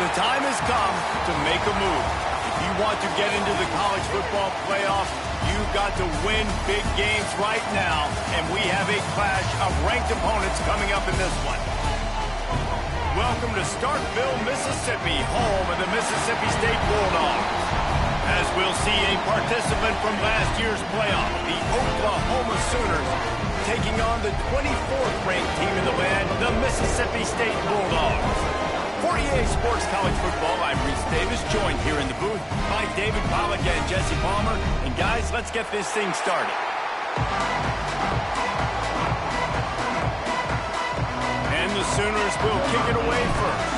The time has come to make a move. If you want to get into the college football playoff, you've got to win big games right now, and we have a clash of ranked opponents coming up in this one. Welcome to Starkville, Mississippi, home of the Mississippi State Bulldogs. As we'll see a participant from last year's playoff, the Oklahoma Sooners, taking on the 24th ranked team in the land, the Mississippi State Bulldogs. For EA Sports College Football, I'm Reese Davis, joined here in the booth by David Pollack and Jesse Palmer. And guys, let's get this thing started. And the Sooners will kick it away first.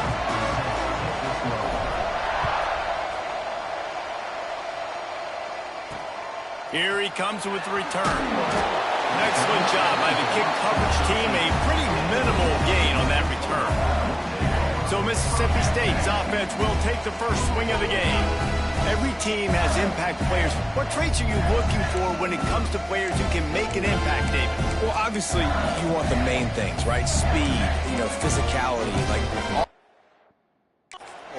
Here he comes with the return. An excellent job by the kick coverage team. A pretty minimal gain on that return. So Mississippi State's offense will take the first swing of the game. Every team has impact players. What traits are you looking for when it comes to players who can make an impact, David? Well, obviously, you want the main things, right? Speed, physicality,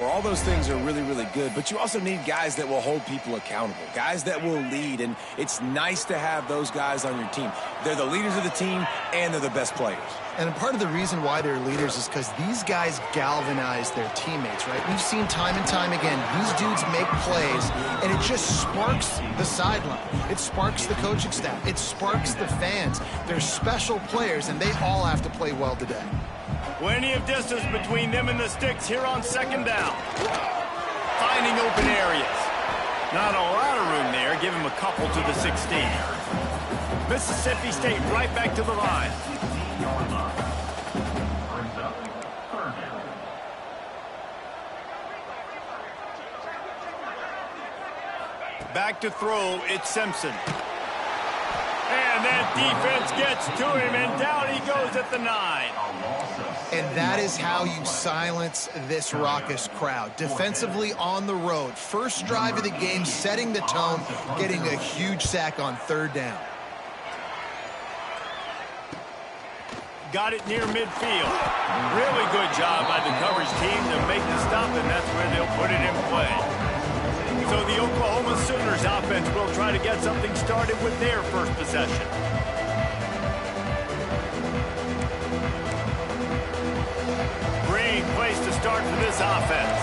all those things are really, really good, but you also need guys that will hold people accountable, guys that will lead, and it's nice to have those guys on your team. They're the leaders of the team, and they're the best players. And part of the reason why they're leaders is because these guys galvanize their teammates, right? We've seen time and time again, these dudes make plays, and it just sparks the sideline. It sparks the coaching staff. It sparks the fans. They're special players, and they all have to play well today. Plenty of distance between them and the sticks here on second down. Finding open areas. Not a lot of room there. Give him a couple to the 16. Mississippi State right back to the line. Back to throw, it's Simpson. And that defense gets to him, and down he goes at the 9. And that is how you silence this raucous crowd. Defensively on the road. First drive of the game, setting the tone, getting a huge sack on third down. Got it near midfield. Really good job by the coverage team to make the stop, and that's where they'll put it in play. So the Oklahoma Sooners offense will try to get something started with their first possession. Great place to start for this offense.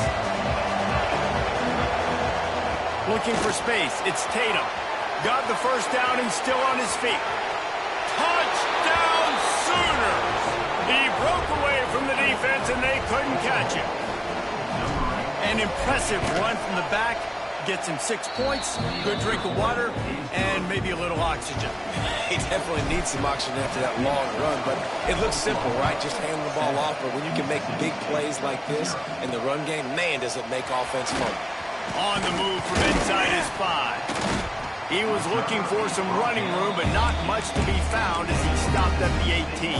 Looking for space, it's Tatum. Got the first down and still on his feet. Touchdown Sooners! He broke away from the defense and they couldn't catch him. An impressive run from the back. Gets him 6 points, good drink of water, and maybe a little oxygen. He definitely needs some oxygen after that long run, but it looks simple, right? Just hand the ball off, but when you can make big plays like this in the run game, man, does it make offense fun. On the move from inside his 5. He was looking for some running room, but not much to be found as he stopped at the 18.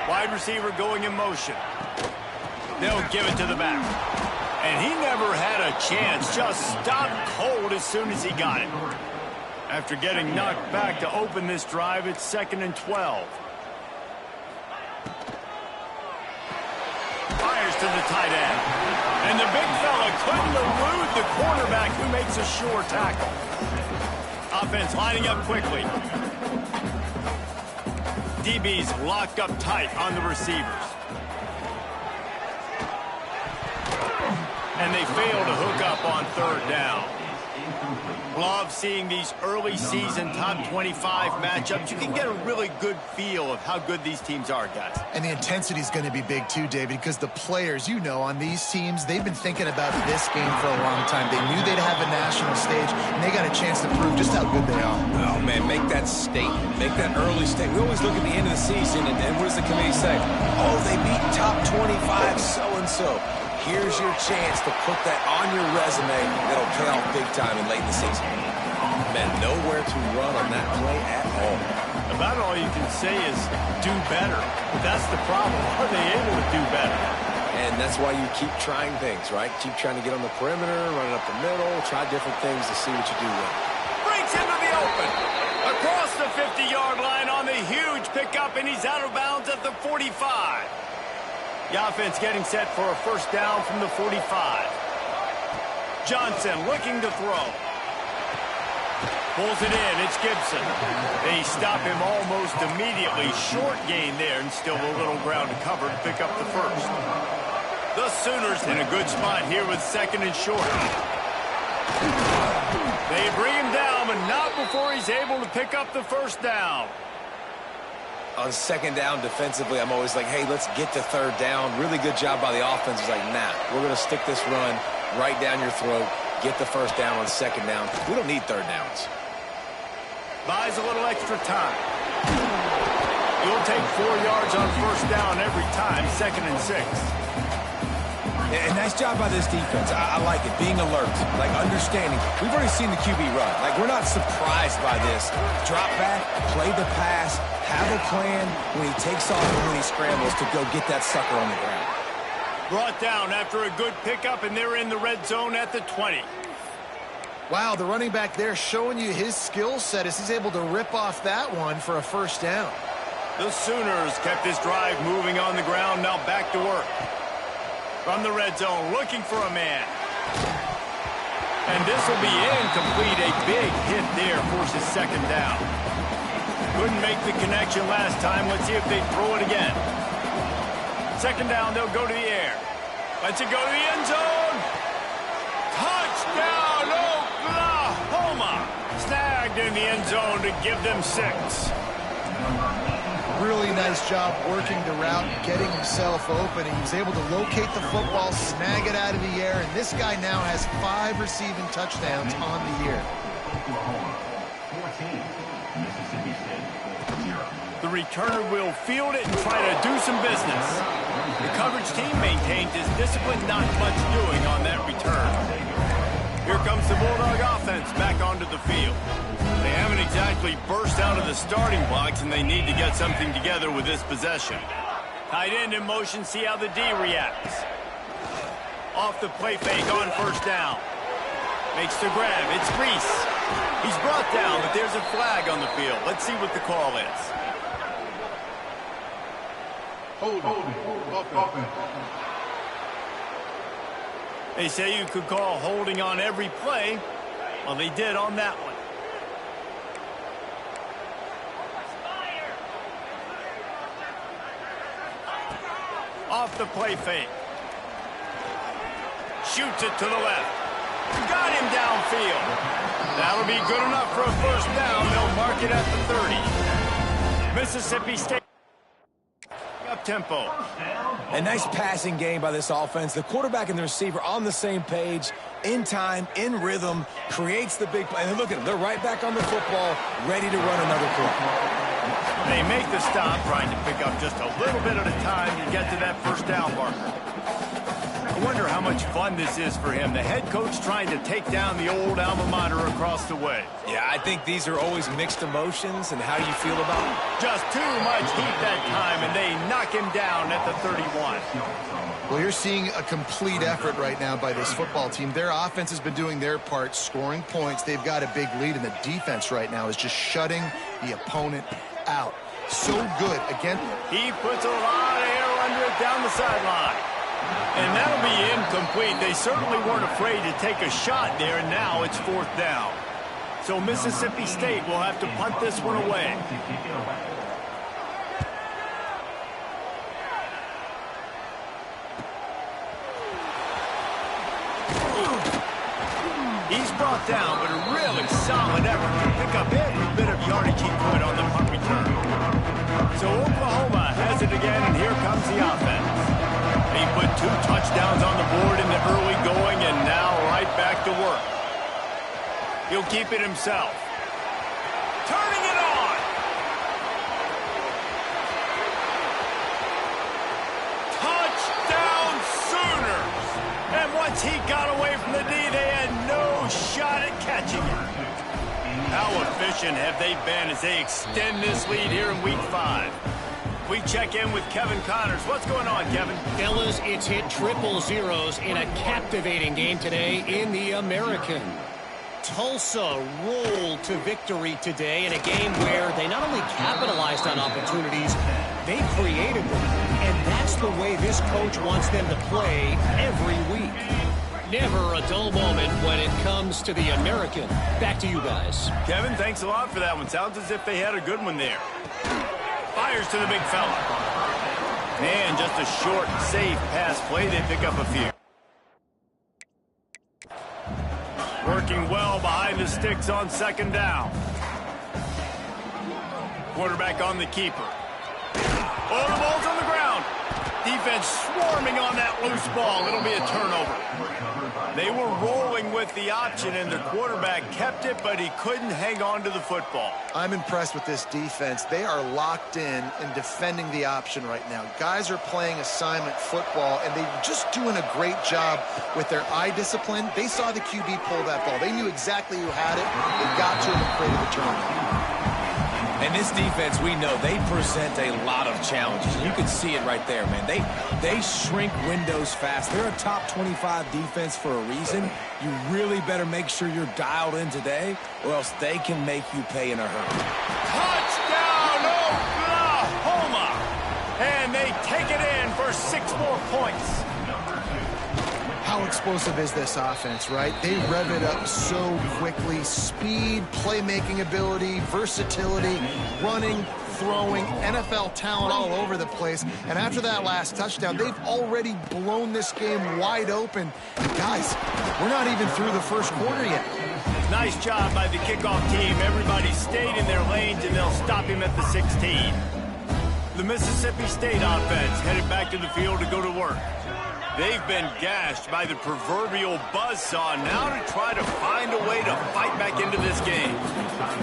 Wide receiver going in motion. They'll give it to the back. And he never had a chance. Just stopped cold as soon as he got it. After getting knocked back to open this drive, it's 2nd and 12. Fires to the tight end. And the big fella couldn't elude the cornerback who makes a sure tackle. Offense lining up quickly. DB's locked up tight on the receivers. And they fail to hook up on third down. Love seeing these early season top 25 matchups. You can get a really good feel of how good these teams are, guys. And the intensity is going to be big too, David, because the players, on these teams, they've been thinking about this game for a long time. They knew they'd have a national stage, and they got a chance to prove just how good they are. Oh, man, make that statement. Make that early statement. We always look at the end of the season, and what does the committee say? Oh, they beat top 25 so-and-so. Here's your chance to put that on your resume. That'll pay off big time in late in the season. Man, nowhere to run on that play at all. About all you can say is do better. But that's the problem. Are they able to do better? And that's why you keep trying things, right? Keep trying to get on the perimeter, run it up the middle, try different things to see what you do well. Breaks into the open. Across the 50-yard line on the huge pickup, and he's out of bounds at the 45. The offense getting set for a first down from the 45. Johnson looking to throw. Pulls it in. It's Gibson. They stop him almost immediately. Short gain there, and still a little ground to cover to pick up the first. The Sooners in a good spot here with second and short. They bring him down, but not before he's able to pick up the first down. On second down defensively, I'm always like, hey, let's get to third down. Really good job by the offense. It's like, nah, we're going to stick this run right down your throat. Get the first down on second down. We don't need third downs. Buys a little extra time. You'll take 4 yards on first down every time, second and 6. And nice job by this defense. I like it, being alert, like understanding. We've already seen the QB run. Like, we're not surprised by this. Drop back, play the pass, have a plan when he takes off and when he scrambles to go get that sucker on the ground. Brought down after a good pickup, and they're in the red zone at the 20. Wow, the running back there showing you his skill set as he's able to rip off that one for a first down. The Sooners kept this drive moving on the ground, now back to work. From the red zone, looking for a man. And this will be incomplete. A big hit there forces second down. Couldn't make the connection last time. Let's see if they throw it again. Second down, they'll go to the air. Let's it go to the end zone. Touchdown, Oklahoma! Snagged in the end zone to give them 6. Really nice job working the route, getting himself open. He was able to locate the football, snag it out of the air, and this guy now has 5 receiving touchdowns on the year. The returner will field it and try to do some business. The coverage team maintained his discipline, not much doing on that return. Here comes the Bulldog offense back onto the field. They haven't exactly burst out of the starting blocks, and they need to get something together with this possession. Tight end in motion, see how the D reacts. Off the play fake on first down. Makes the grab, it's Reese. He's brought down, but there's a flag on the field. Let's see what the call is. They say you could call holding on every play. Well, they did on that one. Off the play fake. Shoots it to the left. Got him downfield. That'll be good enough for a first down. They'll mark it at the 30. Mississippi State up tempo. A nice passing game by this offense. The quarterback and the receiver on the same page, in time, in rhythm, creates the big play. And look at them. They're right back on the football, ready to run another play. They make the stop, trying to pick up just a little bit at a time to get to that first down marker. I wonder how much fun this is for him. The head coach trying to take down the old alma mater across the way. Yeah, I think these are always mixed emotions. And how do you feel about it? Just too much heat that time, and they knock him down at the 31. Well, you're seeing a complete effort right now by this football team. Their offense has been doing their part, scoring points. They've got a big lead, and the defense right now is just shutting the opponent out. So good. Again, he puts a lot of air under it down the sideline. And that'll be incomplete. They certainly weren't afraid to take a shot there, and now it's fourth down. So Mississippi State will have to punt this one away. He's brought down, but a really solid effort to pick up every bit of yardage he could on the punt return. So Oklahoma has it again, and here comes the offense. He put 2 touchdowns on the board in the early going, and now right back to work. He'll keep it himself. Turning it on! Touchdown Sooners! And once he got away from the D, they had no shot at catching him. How efficient have they been as they extend this lead here in Week 5? We check in with Kevin Connors. What's going on, Kevin? Fellas, it's hit triple zeros in a captivating game today in the American. Tulsa rolled to victory today in a game where they not only capitalized on opportunities, they created them. And that's the way this coach wants them to play every week. Never a dull moment when it comes to the American. Back to you guys. Kevin, thanks a lot for that one. Sounds as if they had a good one there. Fires to the big fella. And just a short, safe pass play. They pick up a few. Working well behind the sticks on second down. Quarterback on the keeper. Oh, the ball's on the ground. Defense swarming on that loose ball. It'll be a turnover. They were rolling with the option, and the quarterback kept it, but he couldn't hang on to the football. I'm impressed with this defense. They are locked in and defending the option right now. Guys are playing assignment football, and they're just doing a great job with their eye discipline. They saw the QB pull that ball. They knew exactly who had it. They got to him and created the turnover. And this defense, we know, they present a lot of challenges. You can see it right there, man. They shrink windows fast. They're a top 25 defense for a reason. You really better make sure you're dialed in today, or else they can make you pay in a hurry. Touchdown, Oklahoma! And they take it in for 6 more points. How explosive is this offense, right? They rev it up so quickly. Speed, playmaking ability, versatility, running, throwing, NFL talent all over the place. And after that last touchdown, they've already blown this game wide open. And guys, we're not even through the first quarter yet. Nice job by the kickoff team. Everybody stayed in their lanes, and they'll stop him at the 16. The Mississippi State offense headed back to the field to go to work. They've been gashed by the proverbial buzzsaw now to try to find a way to fight back into this game.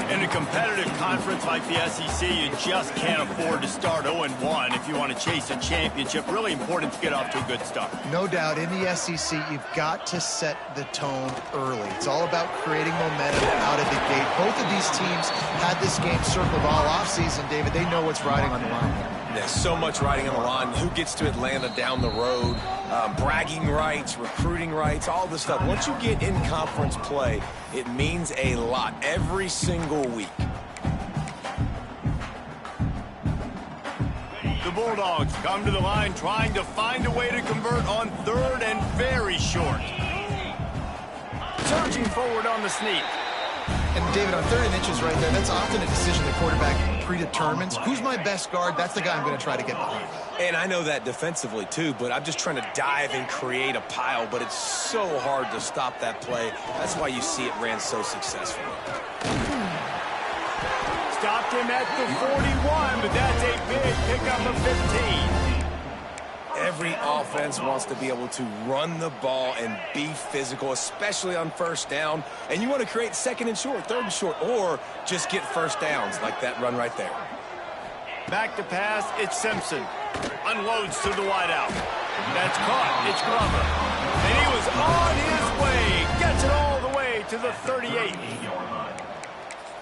In a competitive conference like the SEC, you just can't afford to start 0-1 if you want to chase a championship. Really important to get off to a good start. No doubt, in the SEC, you've got to set the tone early. It's all about creating momentum out of the gate. Both of these teams had this game circled all offseason, David. They know what's riding on the line. There's so much riding on the line. Who gets to Atlanta down the road? Bragging rights, recruiting rights, all this stuff. Once you get in conference play, it means a lot every single week. The Bulldogs come to the line trying to find a way to convert on 3rd and very short. Surging forward on the sneak. And David, on 3rd and inches right there, that's often a decision the quarterback predetermines. Who's my best guard? That's the guy I'm going to try to get behind. And I know that defensively too, but I'm just trying to dive and create a pile, but it's so hard to stop that play. That's why you see it ran so successfully. Stopped him at the 41, but that's a big pickup of 15. Every offense wants to be able to run the ball and be physical, especially on first down. And you want to create 2nd and short, 3rd and short, or just get first downs like that run right there. Back to pass, it's Simpson. Unloads to the wideout. That's caught, it's Glover. And he was on his way. Gets it all the way to the 38.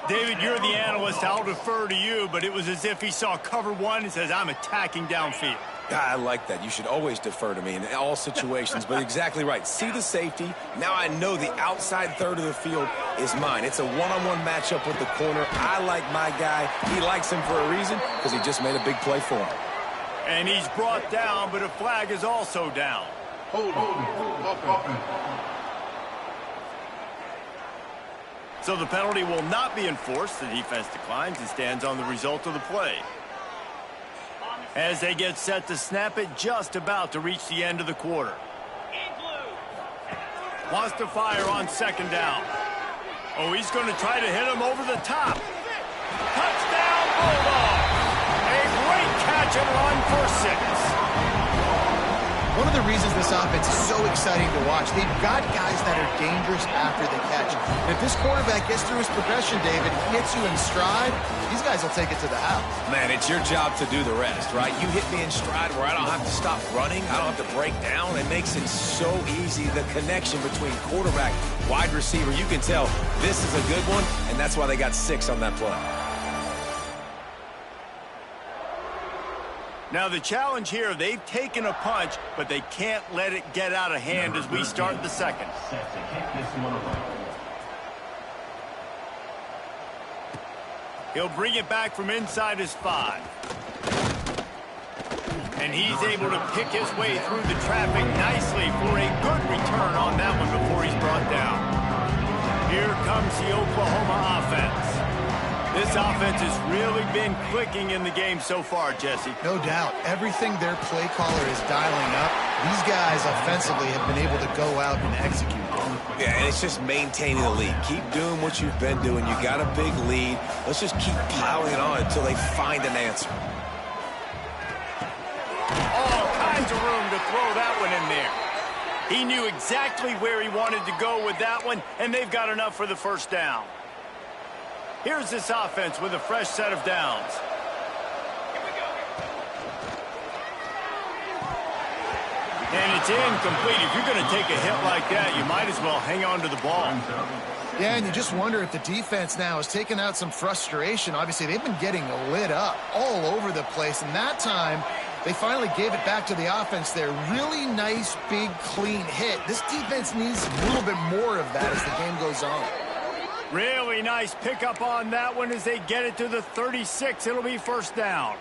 David, you're the analyst. I'll defer to you, but it was as if he saw cover 1 and says, I'm attacking downfield. I like that. You should always defer to me in all situations, but exactly right. See the safety. Now I know the outside 3rd of the field is mine. It's a one-on-one matchup with the corner. I like my guy. He likes him for a reason because he just made a big play for him. And he's brought down, but a flag is also down. So the penalty will not be enforced. The defense declines and stands on the result of the play. As they get set to snap it, just about to reach the end of the quarter. Wants to fire on 2nd down. Oh, he's going to try to hit him over the top. Touchdown, Bulldogs! A great catch and run for 6. One of the reasons this offense is so exciting to watch, they've got guys that are dangerous after the catch. And if this quarterback gets through his progression, David, hits you in stride, these guys will take it to the house. Man, it's your job to do the rest, right? You hit me in stride where I don't have to stop running. I don't have to break down. It makes it so easy, the connection between quarterback, wide receiver. You can tell this is a good one, and that's why they got 6 on that play. Now the challenge here, they've taken a punch, but they can't let it get out of hand as we start the 2nd. He'll bring it back from inside his 5. And he's able to pick his way through the traffic nicely for a good return on that one before he's brought down. Here comes the Oklahoma offense. This offense has really been clicking in the game so far, Jesse. No doubt. Everything their play caller is dialing up, these guys offensively have been able to go out and execute. Yeah, and it's just maintaining the lead. Keep doing what you've been doing. You got a big lead. Let's just keep piling it on until they find an answer. All kinds of room to throw that one in there. He knew exactly where he wanted to go with that one, and they've got enough for the first down. Here's this offense with a fresh set of downs. And it's incomplete. If you're going to take a hit like that, you might as well hang on to the ball. Yeah, and you just wonder if the defense now has taken out some frustration. Obviously, they've been getting lit up all over the place, and that time they finally gave it back to the offense there. Really nice, big, clean hit. This defense needs a little bit more of that as the game goes on. Really nice pickup on that one as they get it to the 36. It'll be first down.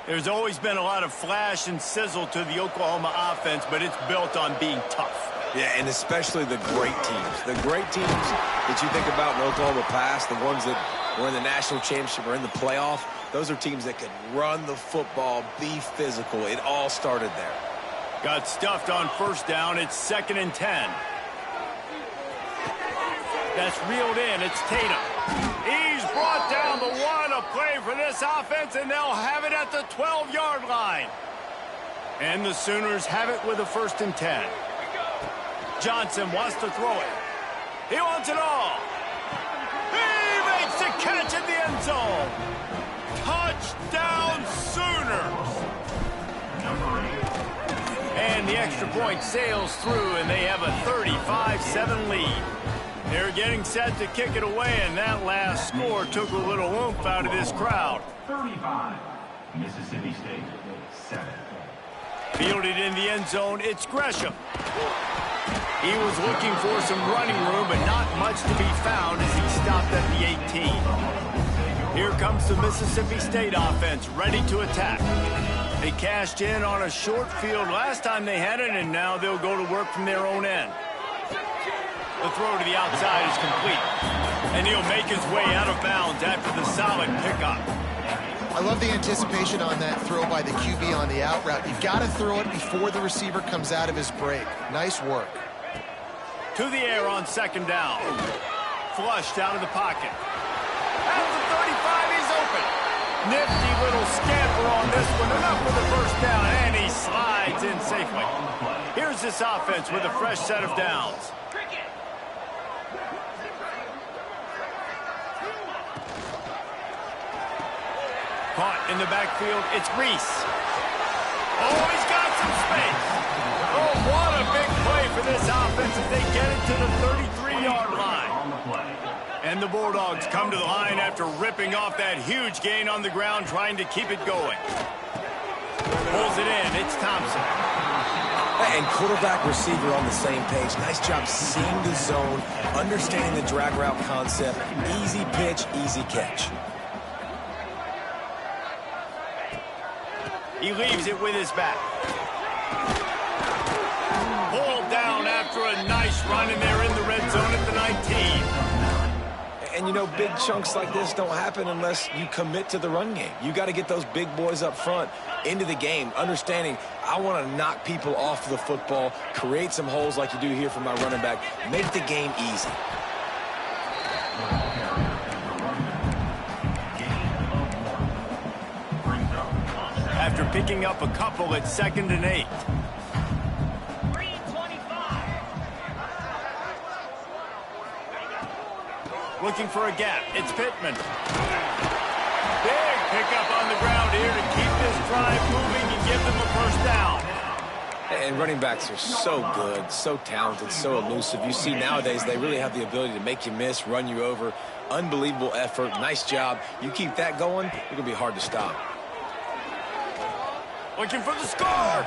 There's always been a lot of flash and sizzle to the Oklahoma offense, but it's built on being tough. Yeah, and especially the great teams. The great teams that you think about in Oklahoma past, the ones that were in the national championship or in the playoff, those are teams that can run the football, be physical. It all started there. Got stuffed on first down. It's 2nd and 10. That's reeled in. It's Tatum. He's brought down the 1, a play for this offense, and they'll have it at the 12-yard line. And the Sooners have it with a 1st and 10. Johnson wants to throw it. He wants it all. He makes the catch in the end zone. Touchdown, Sooners. And the extra point sails through, and they have a 35-7 lead. They're getting set to kick it away, and that last score took a little oomph out of this crowd. 35, Mississippi State, 7. Fielded in the end zone, it's Gresham. He was looking for some running room, but not much to be found as he stopped at the 18. Here comes the Mississippi State offense, ready to attack. They cashed in on a short field last time they had it, and now they'll go to work from their own end. The throw to the outside is complete, and he'll make his way out of bounds after the solid pickup. I love the anticipation on that throw by the QB on the out route. You've got to throw it before the receiver comes out of his break. Nice work. To the air on 2nd down. Flushed out of the pocket. At the 35, he's open. Nifty little scamper on this one. Enough for the first down, and he slides in safely. Here's this offense with a fresh set of downs. Caught in the backfield, it's Reese. Oh, he's got some space. Oh, what a big play for this offense as they get it to the 33-yard line. And the Bulldogs come to the line after ripping off that huge gain on the ground, trying to keep it going. Pulls it in, it's Thompson. And quarterback receiver on the same page. Nice job seeing the zone, understanding the drag route concept. Easy pitch, easy catch. He leaves it with his back. Pulled down after a nice run, and they're in the red zone at the 19. And, you know, big chunks like this don't happen unless you commit to the run game. You got to get those big boys up front into the game, understanding I want to knock people off the football, create some holes like you do here for my running back, make the game easy. After picking up a couple at 2nd and 8. Looking for a gap. It's Pittman. Big pickup on the ground here to keep this drive moving and give them the first down. And running backs are so good, so talented, so elusive. You see nowadays they really have the ability to make you miss, run you over. Unbelievable effort. Nice job. You keep that going, it's going to be hard to stop. Looking for the score.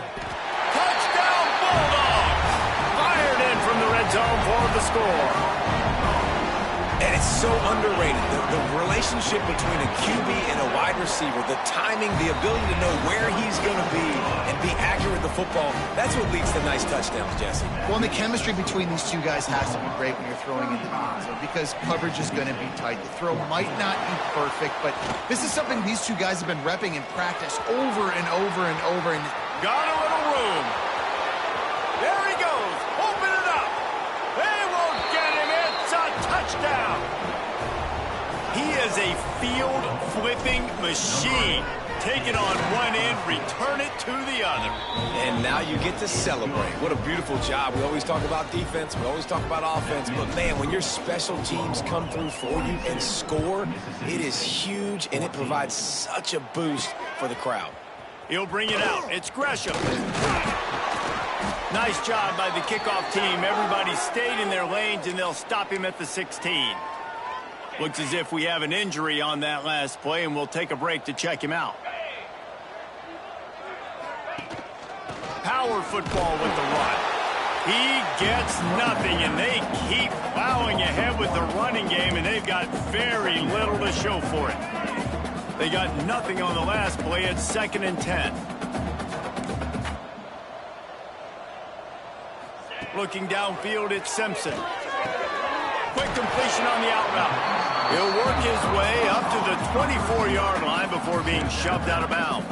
Touchdown Bulldogs. Fired in from the red zone for the score. And it's so underrated. The relationship between a QB and a wide receiver, the timing, the ability to know where he's going to be and be accurate with the football, that's what leads to nice touchdowns, Jesse. Well, and the chemistry between these two guys has to be great when you're throwing into the end zone because coverage is going to be tight. The throw might not be perfect, but this is something these two guys have been repping in practice over and over and over. And got a little room. There he goes. Open it up. They won't get him. It's a touchdown. He is a field-flipping machine. Take it on one end, return it to the other. And now you get to celebrate. What a beautiful job. We always talk about defense. We always talk about offense. But, man, when your special teams come through for you and score, it is huge, and it provides such a boost for the crowd. He'll bring it out. It's Gresham. Nice job by the kickoff team. Everybody stayed in their lanes, and they'll stop him at the 16. Looks as if we have an injury on that last play, and we'll take a break to check him out. Power football with the run. He gets nothing, and they keep plowing ahead with the running game, and they've got very little to show for it. They got nothing on the last play. It's 2nd and 10. Looking downfield, it's Simpson. Quick completion on the out route. He'll work his way up to the 24-yard line before being shoved out of bounds.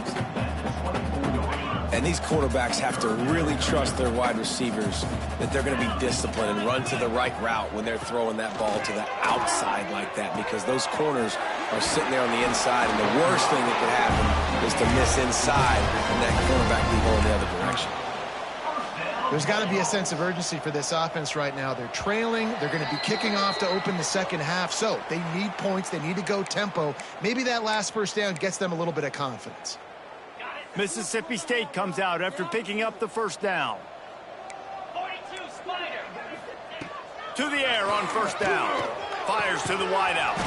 And these quarterbacks have to really trust their wide receivers that they're going to be disciplined and run to the right route when they're throwing that ball to the outside like that, because those corners are sitting there on the inside, and the worst thing that could happen is to miss inside and that quarterback be going the other direction. there's got to be a sense of urgency for this offense right now. They're trailing. They're going to be kicking off to open the second half. So they need points. They need to go tempo. Maybe that last first down gets them a little bit of confidence. Mississippi State comes out after picking up the first down. 42 Spider. To the air on first down. Fires to the wideout.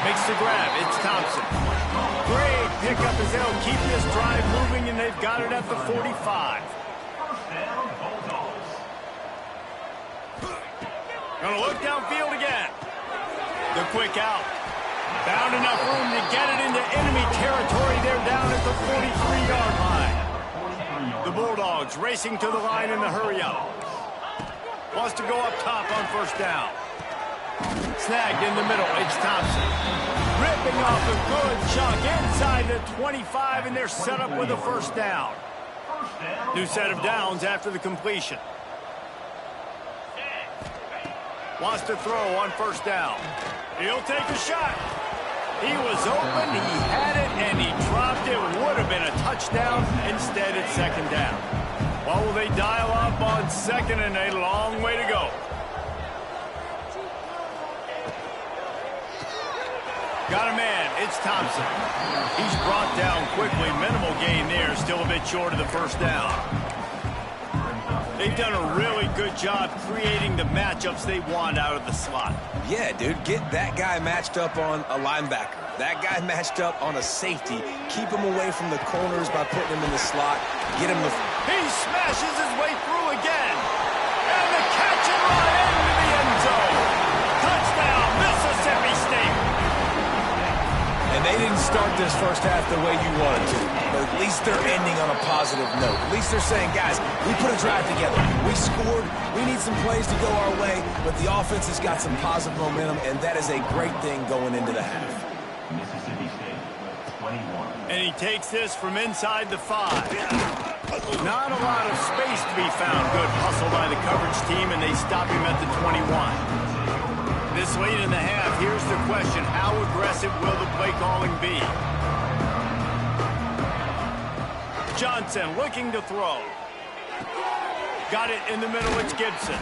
Makes the grab. It's Thompson. Great pickup as they'll keep this drive moving, and they've got it at the 45. Gonna look downfield again. The quick out. Found enough room to get it into enemy territory. They're down at the 43-yard line. The Bulldogs racing to the line in the hurry-up. Wants to go up top on first down. Snagged in the middle. It's Thompson. Ripping off a good chunk inside the 25, and they're set up with a first down. New set of downs after the completion. Wants to throw on first down. He'll take a shot. He was open, he had it, and he dropped it. Would have been a touchdown. Instead, it's second down. Well, will they dial up on second, and a long way to go. Got a man. It's Thompson. He's brought down quickly. Minimal gain there. Still a bit short of the first down. They've done a really good job creating the matchups they want out of the slot. Yeah, dude, get that guy matched up on a linebacker. That guy matched up on a safety. Keep him away from the corners by putting him in the slot. Get him the... He smashes his way through again. And the catch and run into the end zone. Touchdown, Mississippi State. And they didn't start this first half the way you wanted to. But at least they're ending on a positive note. At least they're saying, guys, we put a drive together. We scored. We need some plays to go our way. But the offense has got some positive momentum, and that is a great thing going into the half. Mississippi State, 21. And he takes this from inside the 5. Not a lot of space to be found. Good hustle by the coverage team, and they stop him at the 21. This late in the half, here's the question. How aggressive will the play calling be? Johnson looking to throw. Got it in the middle. It's Gibson.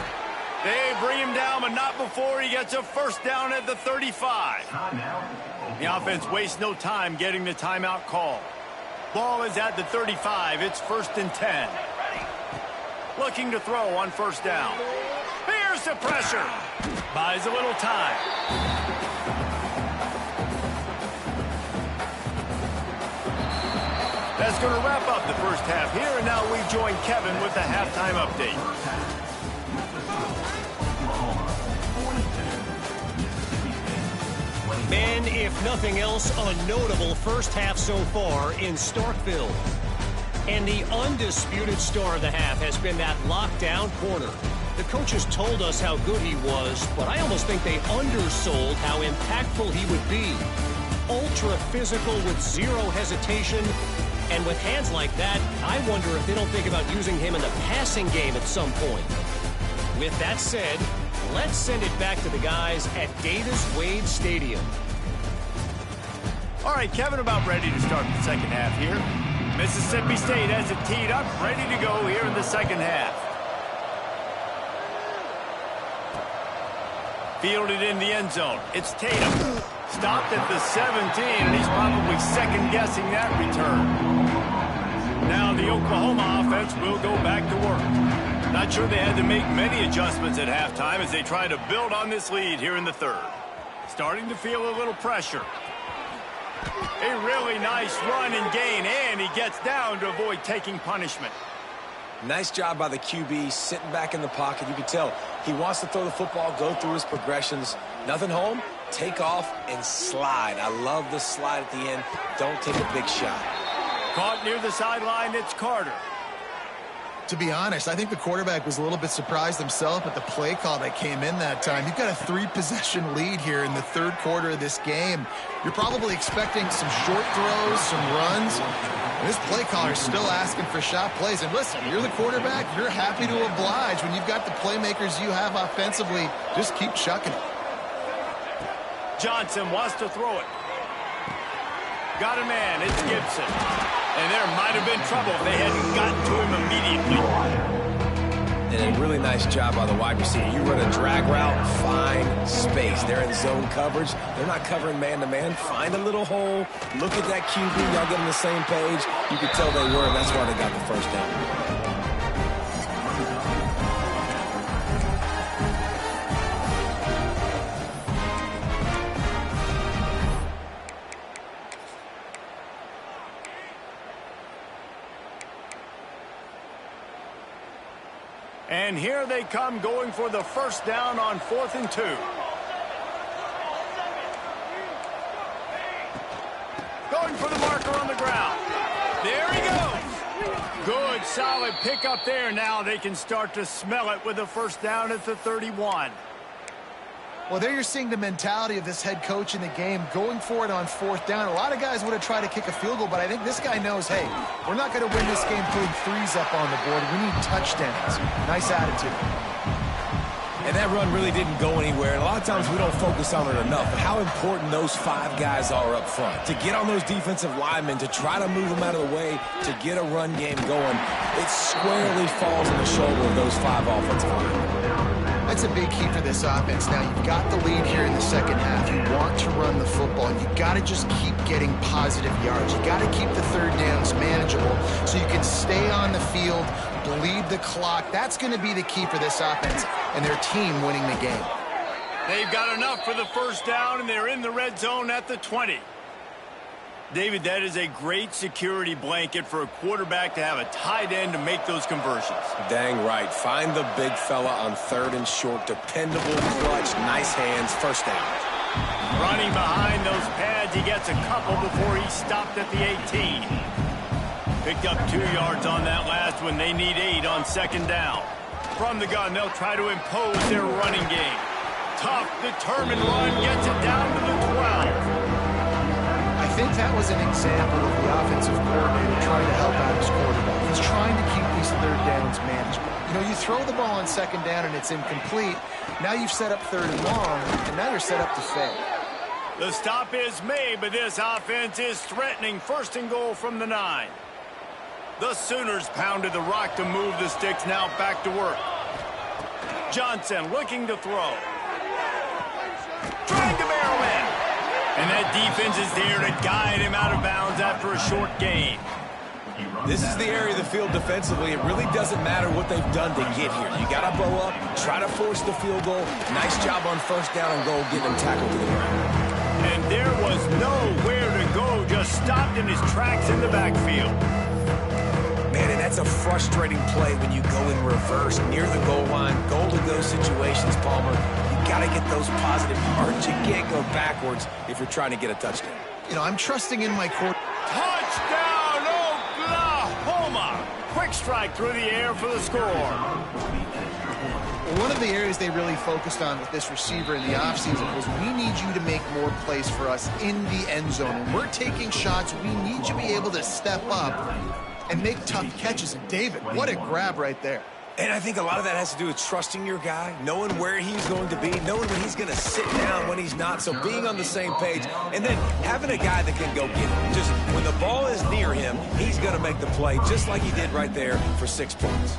They bring him down, but not before he gets a first down at the 35. The offense wastes no time getting the timeout call. Ball is at the 35. It's 1st and 10. Looking to throw on first down. Here's the pressure. Buys a little time. That's going to wrap up the first half here, and now we join Kevin with the halftime update. And if nothing else, a notable first half so far in Starkville. And the undisputed star of the half has been that lockdown corner. The coaches told us how good he was, but I almost think they undersold how impactful he would be. Ultra physical with zero hesitation. And with hands like that, I wonder if they don't think about using him in the passing game at some point. With that said, let's send it back to the guys at Davis-Wade Stadium. All right, Kevin, about ready to start the second half here. Mississippi State has it teed up, ready to go here in the second half. Fielded in the end zone. It's Tatum. Stopped at the 17, and he's probably second-guessing that return. Now the Oklahoma offense will go back to work. Not sure they had to make many adjustments at halftime as they try to build on this lead here in the third. Starting to feel a little pressure. A really nice run and gain, and he gets down to avoid taking punishment. Nice job by the QB, sitting back in the pocket. You can tell he wants to throw the football, go through his progressions. Nothing home, take off, and slide. I love the slide at the end. Don't take a big shot. Caught near the sideline, it's Carter. To be honest, I think the quarterback was a little bit surprised himself at the play call that came in that time. You've got a 3-possession lead here in the third quarter of this game. You're probably expecting some short throws, some runs. And this play caller is still asking for shot plays. And listen, you're the quarterback. You're happy to oblige. When you've got the playmakers you have offensively, just keep chucking it. Johnson wants to throw it. Got a man. It's Gibson. And there might have been trouble if they hadn't gotten to him immediately. And a really nice job by the wide receiver. You run a drag route, find space. They're in zone coverage. They're not covering man-to-man. Find a little hole. Look at that QB. Y'all get on the same page. You could tell they were, and that's why they got the first down. And here they come going for the first down on 4th and 2. Going for the marker on the ground. There he goes. Good, solid pickup there. Now they can start to smell it with a first down at the 31. Well, there you're seeing the mentality of this head coach in the game, going for it on 4th down. A lot of guys would have tried to kick a field goal, but I think this guy knows, hey, we're not going to win this game putting threes up on the board. We need touchdowns. Nice attitude. And that run really didn't go anywhere. And a lot of times we don't focus on it enough. But how important those 5 guys are up front. To get on those defensive linemen, to try to move them out of the way, to get a run game going, it squarely falls on the shoulder of those 5 offensive linemen. That's a big key for this offense. Now, you've got the lead here in the second half. You want to run the football. You've got to just keep getting positive yards. You've got to keep the third downs manageable so you can stay on the field, bleed the clock. That's going to be the key for this offense and their team winning the game. They've got enough for the first down, and they're in the red zone at the 20. David, that is a great security blanket for a quarterback to have a tight end to make those conversions. Dang right. Find the big fella on 3rd and short. Dependable, clutch, nice hands, first down. Running behind those pads, he gets a couple before he stopped at the 18. Picked up 2 yards on that last one. They need 8 on 2nd down. From the gun, they'll try to impose their running game. Tough, determined run, gets it down to the 12. I think that was an example of the offensive coordinator trying to help out his quarterback. He's trying to keep these third downs manageable. You know, you throw the ball on 2nd down and it's incomplete. Now you've set up 3rd and long, and now you're set up to fail. The stop is made, but this offense is threatening 1st and goal from the 9. The Sooners pounded the rock to move the sticks, now back to work. Johnson looking to throw. Trying to barrel in. And that defense is there to guide him out of bounds after a short gain. This is the area of the field defensively. It really doesn't matter what they've done to get here. You got to bow up, try to force the field goal. Nice job on 1st down and goal, getting him tackled to the ground. And there was nowhere to go, just stopped in his tracks in the backfield. Man, and that's a frustrating play when you go in reverse near the goal line, goal-to-go situations, Palmer. You got to get those positive yards. You can't go backwards if you're trying to get a touchdown. You know, I'm trusting in my core. Touchdown, Oklahoma! Quick strike through the air for the score. One of the areas they really focused on with this receiver in the offseason was we need you to make more plays for us in the end zone. When we're taking shots, we need you to be able to step up and make tough catches. And David, what a grab right there. And I think a lot of that has to do with trusting your guy, knowing where he's going to be, knowing when he's going to sit down, when he's not. So being on the same page, and then having a guy that can go get it. Just when the ball is near him, he's going to make the play, just like he did right there for 6 points.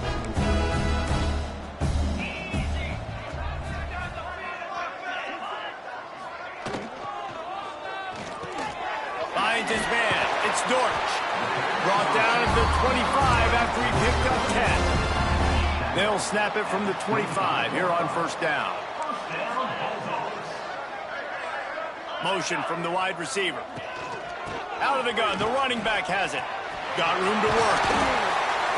Finds his man. It's Dortch. Brought down at the 25 after he picked up 10. They'll snap it from the 25 here on first down. Motion from the wide receiver. Out of the gun, the running back has it. Got room to work.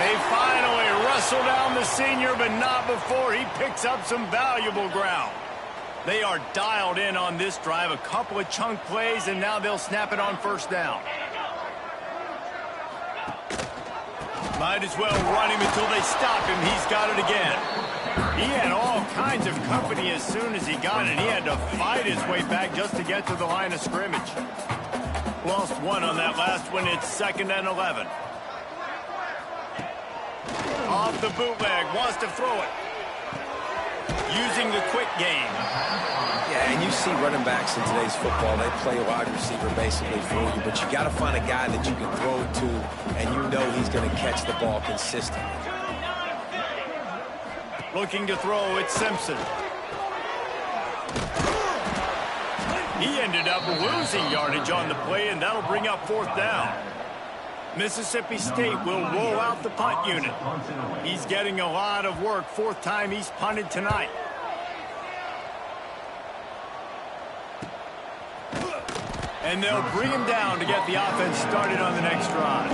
They finally wrestle down the senior, but not before he picks up some valuable ground. They are dialed in on this drive. A couple of chunk plays, and now they'll snap it on first down. Might as well run him until they stop him. He's got it again. He had all kinds of company as soon as he got it. He had to fight his way back just to get to the line of scrimmage. Lost one on that last one. It's 2nd and 11. Off the bootleg. Wants to throw it. Using the quick game. Yeah, and you see running backs in today's football, they play a wide receiver basically for you, but you got to find a guy that you can throw it to, and you know he's going to catch the ball consistently. Looking to throw, it's Simpson. He ended up losing yardage on the play, and that'll bring up 4th down. Mississippi State will roll out the punt unit. He's getting a lot of work. 4th time he's punted tonight. And they'll bring him down to get the offense started on the next drive.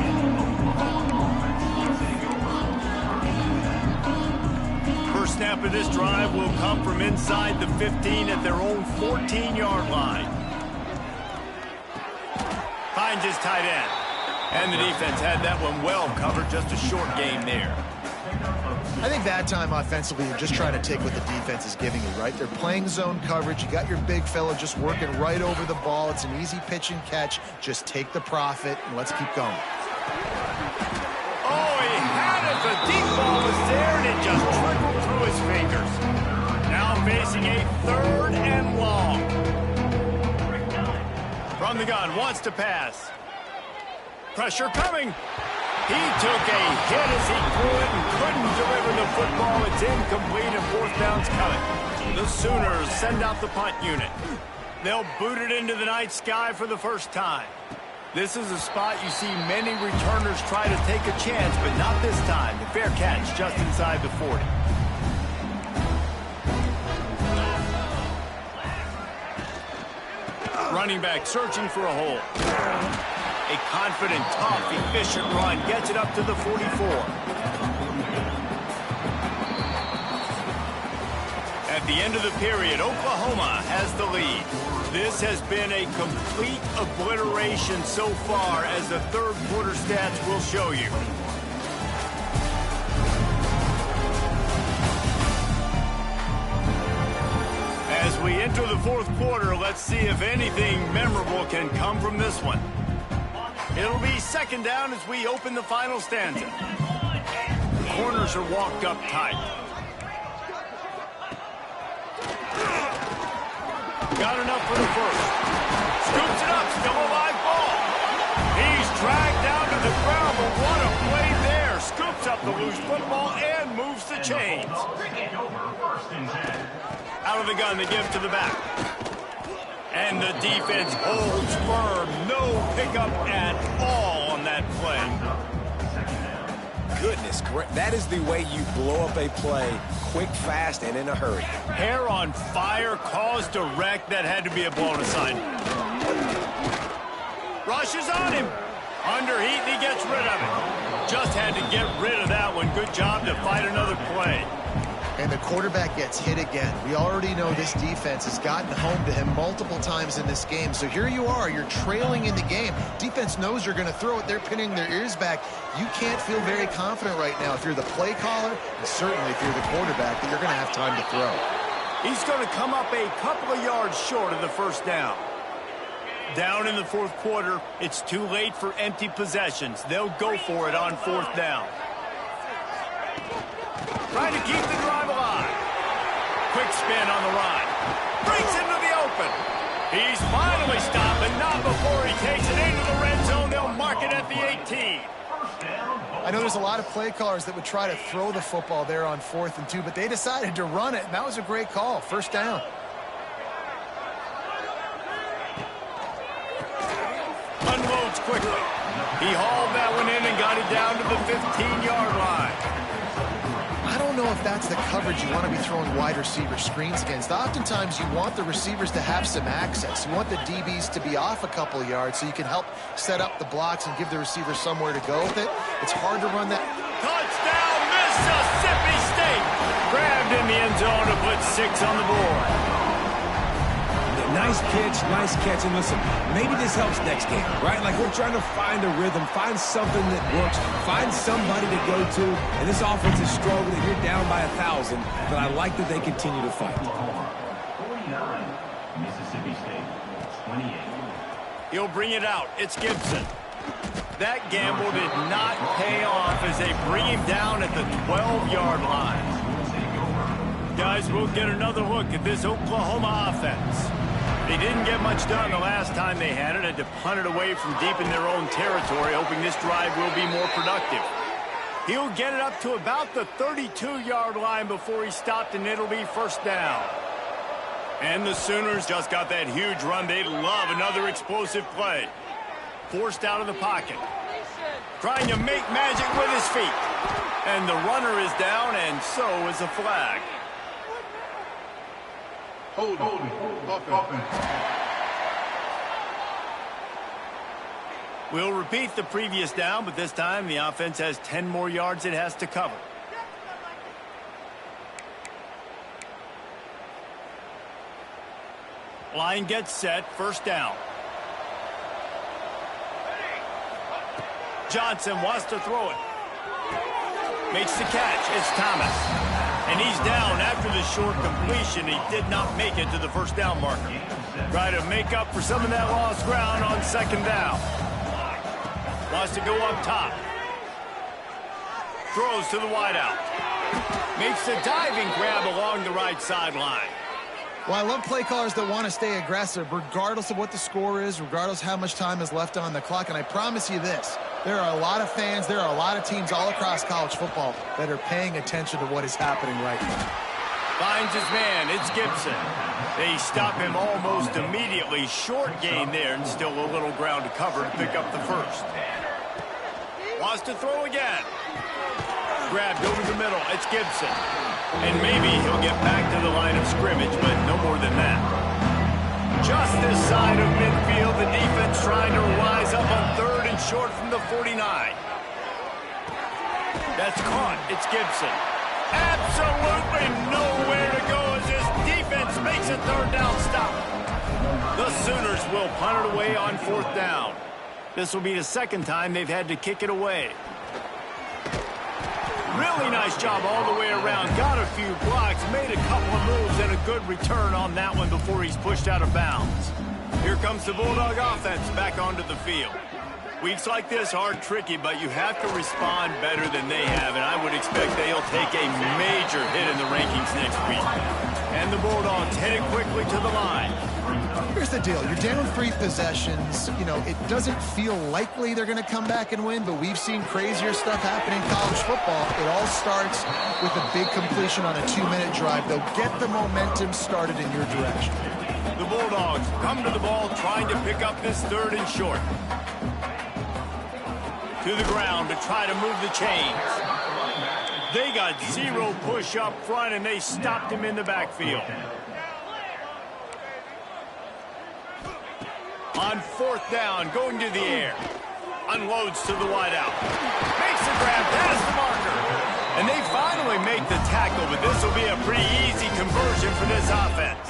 First snap of this drive will come from inside the 15 at their own 14-yard line. Finds his tight end. And the defense had that one well covered. Just a short game there. I think that time offensively, you're just trying to take what the defense is giving you, right? They're playing zone coverage. You got your big fella just working right over the ball. It's an easy pitch and catch. Just take the profit, and let's keep going. Oh, he had it. The deep ball was there, and it just trickled through his fingers. Now facing a 3rd and long. From the gun, wants to pass. Pressure coming. He took a hit as he threw it and couldn't deliver the football. It's incomplete and 4th down's coming. The Sooners send out the punt unit. They'll boot it into the night sky for the first time. This is a spot you see many returners try to take a chance, but not this time. The fair catch just inside the 40. Running back searching for a hole. A confident, tough, efficient run gets it up to the 44. At the end of the period, Oklahoma has the lead. This has been a complete obliteration so far, as the 3rd quarter stats will show you. As we enter the 4th quarter, let's see if anything memorable can come from this one. It'll be 2nd down as we open the final stanza. Corners are walked up tight. Got enough for the first. Scoops it up, still a live ball. He's dragged down to the ground, but what a play there. Scoops up the loose football and moves the chains. Out of the gun, they give to the back. And the defense holds firm. No pickup at all on that play. Goodness, that is the way you blow up a play, quick, fast, and in a hurry. Hair on fire, caused a wreck. That had to be a blown assignment. Rushes on him. Under heat, and he gets rid of it. Just had to get rid of that one. Good job to fight another play. And the quarterback gets hit again. We already know this defense has gotten home to him multiple times in this game. So here you are, you're trailing in the game. Defense knows you're going to throw it. They're pinning their ears back. You can't feel very confident right now if you're the play caller, and certainly if you're the quarterback, that you're going to have time to throw. He's going to come up a couple of yards short of the first down. Down in the fourth quarter, it's too late for empty possessions. They'll go for it on fourth down. Trying to keep the drive alive. Quick spin on the run. Breaks into the open. He's finally stopped, but not before he takes it into the red zone. They'll mark it at the 18. I know there's a lot of play callers that would try to throw the football there on 4th and 2, but they decided to run it, and that was a great call. First down. Unloads quickly. He hauled that one in and got it down to the 15-yard line. I don't know if that's the coverage you want to be throwing wide receiver screens against. Oftentimes, you want the receivers to have some access. You want the DBs to be off a couple of yards so you can help set up the blocks and give the receiver somewhere to go with it. It's hard to run that. Touchdown, Mississippi State. Grabbed in the end zone to put 6 on the board. Nice pitch, nice catch, and listen, maybe this helps next game, right? Like we're trying to find a rhythm, find something that works, find somebody to go to, and this offense is struggling. You're down by 1,000, but I like that they continue to fight. 49, Mississippi State, 28. He'll bring it out. It's Gibson. That gamble did not pay off as they bring him down at the 12-yard line. Guys, we'll get another look at this Oklahoma offense. They didn't get much done the last time they had it. Had to punt it away from deep in their own territory, hoping this drive will be more productive. He'll get it up to about the 32-yard line before he stopped, and it'll be first down. And the Sooners just got that huge run. They'd love another explosive play. Forced out of the pocket. Trying to make magic with his feet. And the runner is down, and so is a flag. Hold it. We'll repeat the previous down, but this time the offense has 10 more yards it has to cover. Line gets set, first down. Johnson wants to throw it. Makes the catch. It's Thomas. And he's down after the short completion. He did not make it to the first down marker. Try to make up for some of that lost ground on second down. Wants to go up top. Throws to the wideout. Makes a diving grab along the right sideline. Well, I love play callers that want to stay aggressive, regardless of what the score is, regardless how much time is left on the clock. And I promise you this, there are a lot of fans, there are a lot of teams all across college football that are paying attention to what is happening right now. Finds his man, it's Gibson. They stop him almost immediately. Short gain there, and still a little ground to cover to pick up the first. Wants to throw again. Grabbed over the middle, it's Gibson. And maybe he'll get back to the line of scrimmage, but no more than that. Just this side of midfield, the defense trying to rise up on 3rd and short from the 49. That's caught. It's Gibson. Absolutely nowhere to go as this defense makes a 3rd down stop. The Sooners will punt it away on 4th down. This will be the 2nd time they've had to kick it away. Really nice job all the way around. Got a few blocks, made a couple of moves, and a good return on that one before he's pushed out of bounds. Here comes the Bulldog offense back onto the field. Weeks like this are tricky, but you have to respond better than they have, and I would expect they'll take a major hit in the rankings next week. And the Bulldogs headed quickly to the line. Here's the deal. You're down 3 possessions. You know, it doesn't feel likely they're going to come back and win, but we've seen crazier stuff happen in college football. It all starts with a big completion on a 2-minute drive. They'll get the momentum started in your direction. The Bulldogs come to the ball trying to pick up this 3rd and short. To the ground to try to move the chains. They got 0 push up front, and they stopped him in the backfield. On 4th down, going to the air. Unloads to the wideout. Makes a grab past the marker. And they finally make the tackle, but this will be a pretty easy conversion for this offense.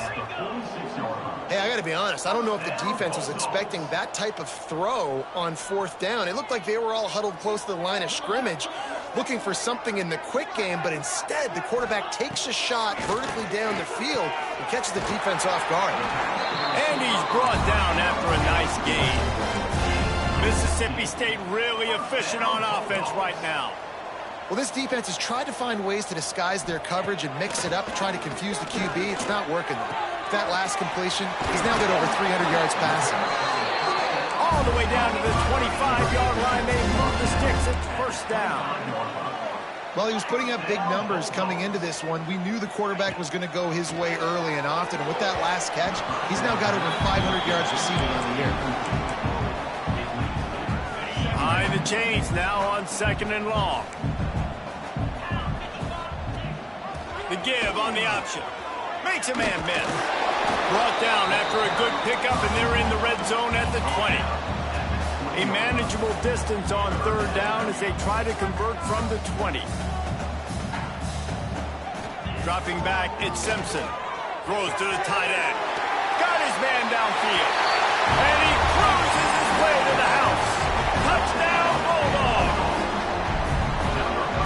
Hey, I got to be honest. I don't know if the defense was expecting that type of throw on 4th down. It looked like they were all huddled close to the line of scrimmage, looking for something in the quick game, but instead the quarterback takes a shot vertically down the field and catches the defense off guard. And he's brought down after a nice gain. Mississippi State really efficient on offense right now. Well, this defense has tried to find ways to disguise their coverage and mix it up, trying to confuse the QB. It's not working. That last completion, he's now got over 300 yards passing. All the way down to the 25-yard line. They move the sticks. It's first down. Well, he was putting up big numbers coming into this one. We knew the quarterback was going to go his way early and often. And with that last catch, he's now got over 500 yards receiving on the year. Behind the chains now on 2nd and long. The give on the option. Makes a man miss. Brought down after a good pickup, and they're in the red zone at the 20. A manageable distance on 3rd down as they try to convert from the 20. Dropping back, it's Simpson. Throws to the tight end. Got his man downfield. And he cruises his way to the house. Touchdown, Bulldog.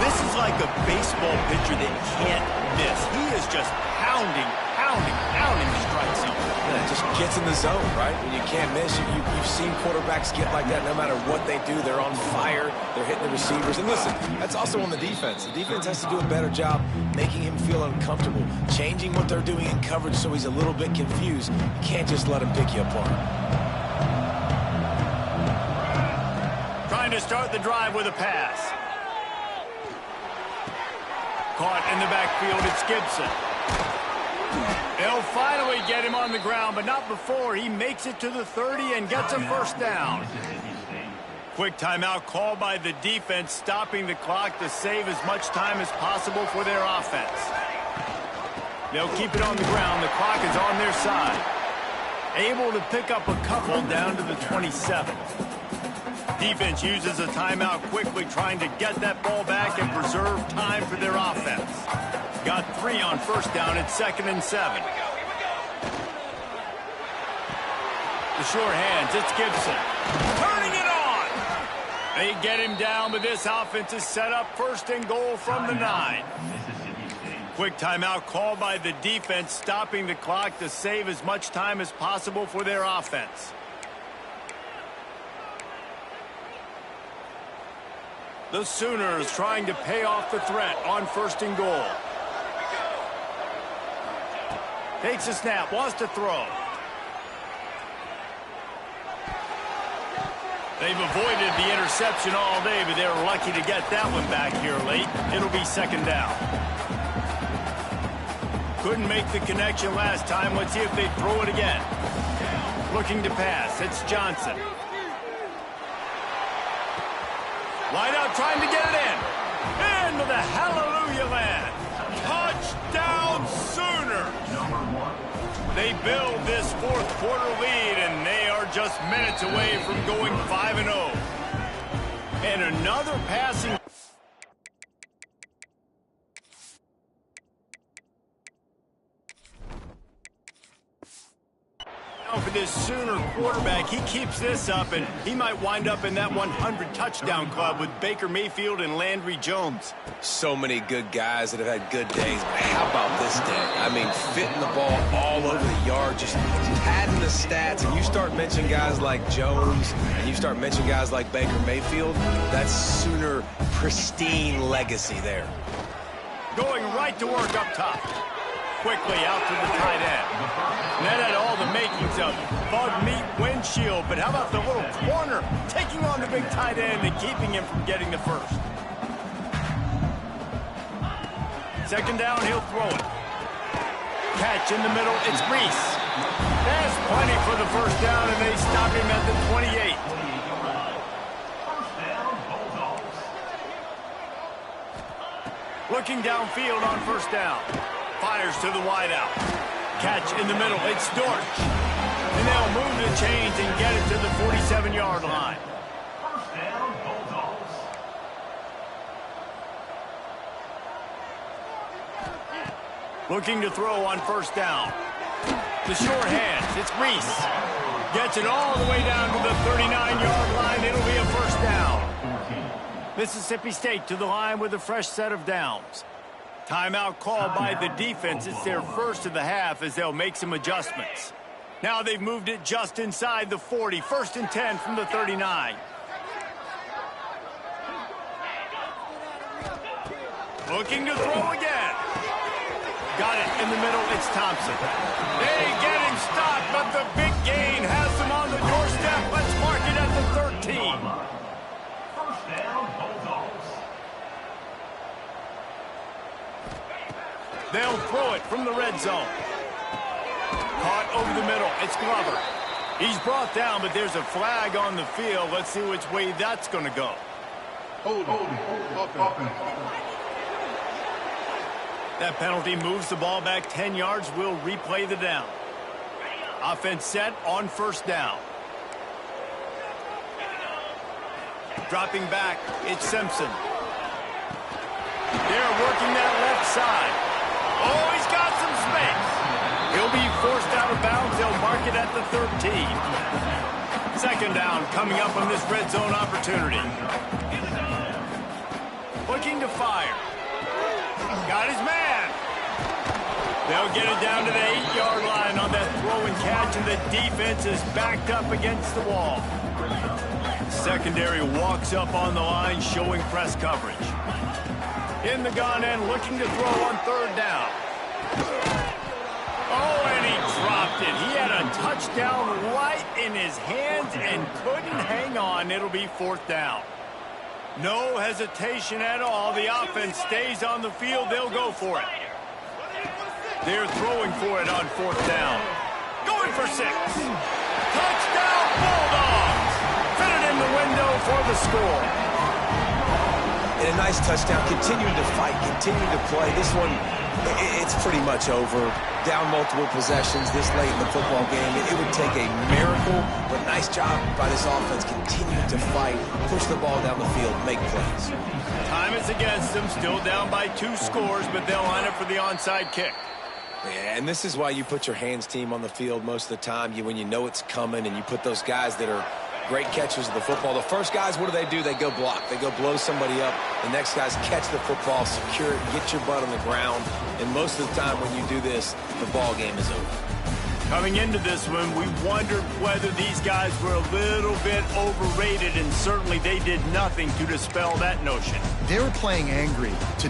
This is like a baseball pitcher that can't miss. He is just pounding the strike zone. Yeah, it just gets in the zone, right? When you can't miss, you've seen quarterbacks get like that no matter what they do. They're on fire. They're hitting the receivers. And listen, that's also on the defense. The defense has to do a better job making him feel uncomfortable, changing what they're doing in coverage so he's a little bit confused. You can't just let him pick you apart. Trying to start the drive with a pass. Caught in the backfield, it's Gibson. They'll finally get him on the ground, but not before he makes it to the 30 and gets a first down. Quick timeout called by the defense, stopping the clock to save as much time as possible for their offense. They'll keep it on the ground. The clock is on their side. Able to pick up a couple down to the 27. Defense uses a timeout quickly, trying to get that ball back and preserve time for their offense. Got 3 on first down at 2nd and 7. The short hands, it's Gibson. Turning it on! They get him down, but this offense is set up 1st and goal from the 9. Quick timeout called by the defense, stopping the clock to save as much time as possible for their offense. The Sooners trying to pay off the threat on 1st and goal. Takes a snap, wants to throw. They've avoided the interception all day, but they're lucky to get that one back here late. It'll be 2nd down. Couldn't make the connection last time. Let's see if they throw it again. Looking to pass, it's Johnson. Line out, trying to get it in. Into the hallelujah land. Touchdown, Sooners. They build this 4th quarter lead, and they are just minutes away from going 5-0. And another passing. For this Sooner quarterback, he keeps this up, and he might wind up in that 100 touchdown club with Baker Mayfield and Landry Jones. So many good guys that have had good days, but how about this day? I mean, fitting the ball all over the yard, just padding the stats, and you start mentioning guys like Jones, and you start mentioning guys like Baker Mayfield, that's Sooner pristine legacy there. Going right to work up top. Quickly out to the tight end. And that had all the makings of bug meat windshield, but how about the little corner taking on the big tight end and keeping him from getting the first? 2nd down, he'll throw it. Catch in the middle, it's Reese. There's plenty for the first down, and they stop him at the 28. Looking downfield on 1st down. Fires to the wideout. Catch in the middle. It's Dortch. And they'll move the chains and get it to the 47-yard line. Looking to throw on first down. The short hands. It's Reese. Gets it all the way down to the 39-yard line. It'll be a first down. Mississippi State to the line with a fresh set of downs. Timeout called by the defense. It's their first of the half as they'll make some adjustments. Now they've moved it just inside the 40. First and 10 from the 39. Looking to throw again. Got it in the middle. It's Thompson. They get him stopped, but the big gain has them on the doorstep. Let's mark it at the 13. First down, Bulldogs. They'll throw it from the red zone. Caught over the middle. It's Glover. He's brought down, but there's a flag on the field. Let's see which way that's going to go. Hold it. That penalty moves the ball back 10 yards. We'll replay the down. Offense set on first down. Dropping back, it's Simpson. They're working that left side. Oh, he's got some space. He'll be forced out of bounds. They'll mark it at the 13. Second down coming up on this red zone opportunity. Looking to fire. Got his man. They'll get it down to the 8-yard line on that throw and catch, and the defense is backed up against the wall. Secondary walks up on the line, showing press coverage. In the gun end, looking to throw on third down. Oh, and he dropped it. He had a touchdown right in his hands and couldn't hang on. It'll be fourth down. No hesitation at all. The offense stays on the field. They'll go for it. They're throwing for it on fourth down. Going for 6. Touchdown, Bulldogs! Fitted in the window for the score. And a nice touchdown. Continuing to fight, continuing to play. This one, it's pretty much over. Down multiple possessions this late in the football game. It would take a miracle, but nice job by this offense continuing to fight, push the ball down the field, make plays. Time is against them, still down by 2 scores, but they'll line up for the onside kick. Yeah, and this is why you put your hands team on the field most of the time. When you know it's coming and you put those guys that are great catchers of the football. The first guys, what do? They go block. They go blow somebody up. The next guys catch the football, secure it, get your butt on the ground. And most of the time when you do this, the ball game is over. Coming into this one, we wondered whether these guys were a little bit overrated, and certainly they did nothing to dispel that notion. They were playing angry to